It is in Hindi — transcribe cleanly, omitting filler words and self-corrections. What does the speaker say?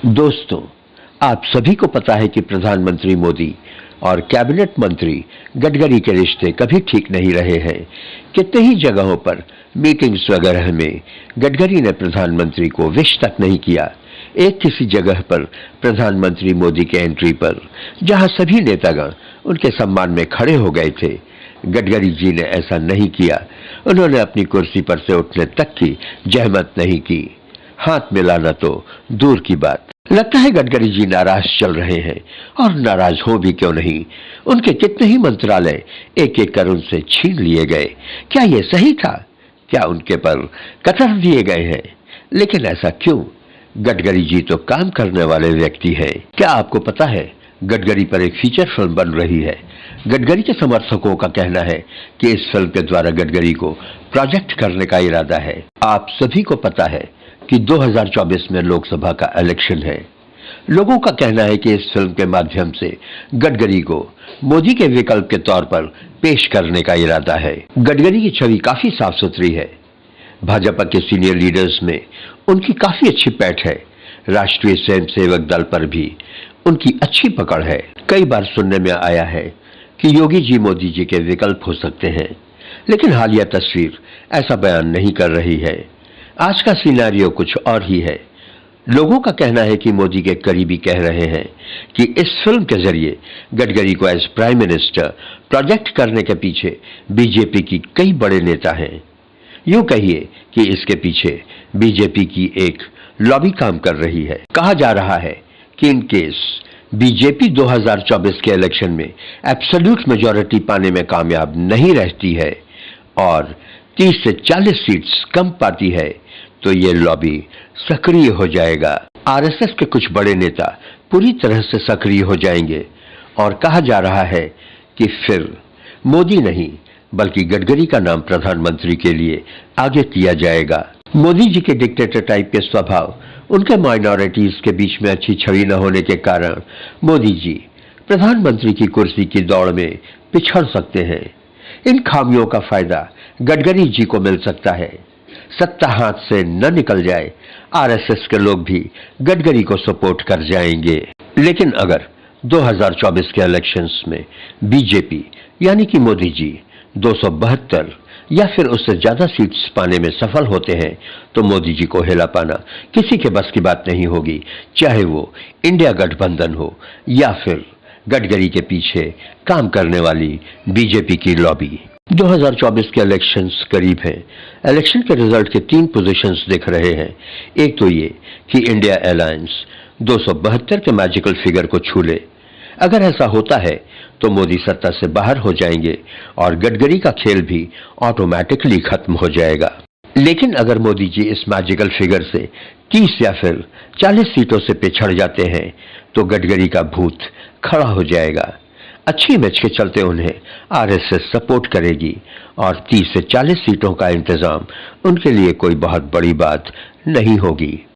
दोस्तों, आप सभी को पता है कि प्रधानमंत्री मोदी और कैबिनेट मंत्री गडकरी के रिश्ते कभी ठीक नहीं रहे हैं। कितने ही जगहों पर मीटिंग्स वगैरह में गडकरी ने प्रधानमंत्री को विश तक नहीं किया। एक किसी जगह पर प्रधानमंत्री मोदी के एंट्री पर जहां सभी नेतागण उनके सम्मान में खड़े हो गए थे, गडकरी जी ने ऐसा नहीं किया। उन्होंने अपनी कुर्सी पर से उठने तक की जहमत नहीं की। हाथ मिलाना तो दूर की बात। लगता है गडकरी जी नाराज चल रहे हैं, और नाराज हो भी क्यों नहीं। उनके कितने ही मंत्रालय एक एक कर उनसे छीन लिए गए। क्या यह सही था? क्या उनके पर कतर दिए गए हैं? लेकिन ऐसा क्यों? गडकरी जी तो काम करने वाले व्यक्ति हैं। क्या आपको पता है गडकरी पर एक फीचर फिल्म बन रही है? गडकरी के समर्थकों का कहना है कि इस फिल्म के द्वारा गडकरी को प्रोजेक्ट करने का इरादा है। आप सभी को पता है कि 2024 में लोकसभा का इलेक्शन है। लोगों का कहना है कि इस फिल्म के माध्यम से गडकरी को मोदी के विकल्प के तौर पर पेश करने का इरादा है। गडकरी की छवि काफी साफ सुथरी है। भाजपा के सीनियर लीडर्स में उनकी काफी अच्छी पैठ है। राष्ट्रीय स्वयंसेवक दल पर भी उनकी अच्छी पकड़ है। कई बार सुनने में आया है कि योगी जी मोदी जी के विकल्प हो सकते हैं, लेकिन हालिया तस्वीर ऐसा बयान नहीं कर रही है। आज का सिनेरियो कुछ और ही है। लोगों का कहना है कि मोदी के करीबी कह रहे हैं कि इस फिल्म के जरिए गडकरी को एज प्राइम मिनिस्टर प्रोजेक्ट करने के पीछे बीजेपी की कई बड़े नेता हैं। यूं कहिए कि इसके पीछे बीजेपी की एक लॉबी काम कर रही है। कहा जा रहा है कि इन केस बीजेपी 2024 के इलेक्शन में एब्सोल्यूट मेजॉरिटी पाने में कामयाब नहीं रहती है और 30 से 40 सीट्स कम पाती है, तो ये लॉबी सक्रिय हो जाएगा। आरएसएस के कुछ बड़े नेता पूरी तरह से सक्रिय हो जाएंगे और कहा जा रहा है कि फिर मोदी नहीं बल्कि गडकरी का नाम प्रधानमंत्री के लिए आगे किया जाएगा। मोदी जी के डिक्टेटर टाइप के स्वभाव, उनके माइनॉरिटीज के बीच में अच्छी छवि न होने के कारण मोदी जी प्रधानमंत्री की कुर्सी की दौड़ में पिछड़ सकते हैं। इन खामियों का फायदा गडकरी जी को मिल सकता है। सत्ता हाथ से न निकल जाए, आरएसएस के लोग भी गडकरी को सपोर्ट कर जाएंगे। लेकिन अगर 2024 के इलेक्शंस में बीजेपी यानी कि मोदी जी 272 या फिर उससे ज्यादा सीट्स पाने में सफल होते हैं, तो मोदी जी को हिला पाना किसी के बस की बात नहीं होगी, चाहे वो इंडिया गठबंधन हो या फिर गडकरी के पीछे काम करने वाली बीजेपी की लॉबी। 2024 के इलेक्शंस करीब हैं। इलेक्शन के रिजल्ट के 3 पोजीशंस दिख रहे हैं। एक तो ये कि इंडिया अलायंस 272 के मैजिकल फिगर को छू ले। अगर ऐसा होता है तो मोदी सत्ता से बाहर हो जाएंगे और गडकरी का खेल भी ऑटोमेटिकली खत्म हो जाएगा। लेकिन अगर मोदी जी इस मैजिकल फिगर से 30 या फिर 40 सीटों से पिछड़ जाते हैं, तो गडकरी का भूत खड़ा हो जाएगा। अच्छी मैच के चलते उन्हें आरएसएस सपोर्ट करेगी और 30 से 40 सीटों का इंतजाम उनके लिए कोई बहुत बड़ी बात नहीं होगी।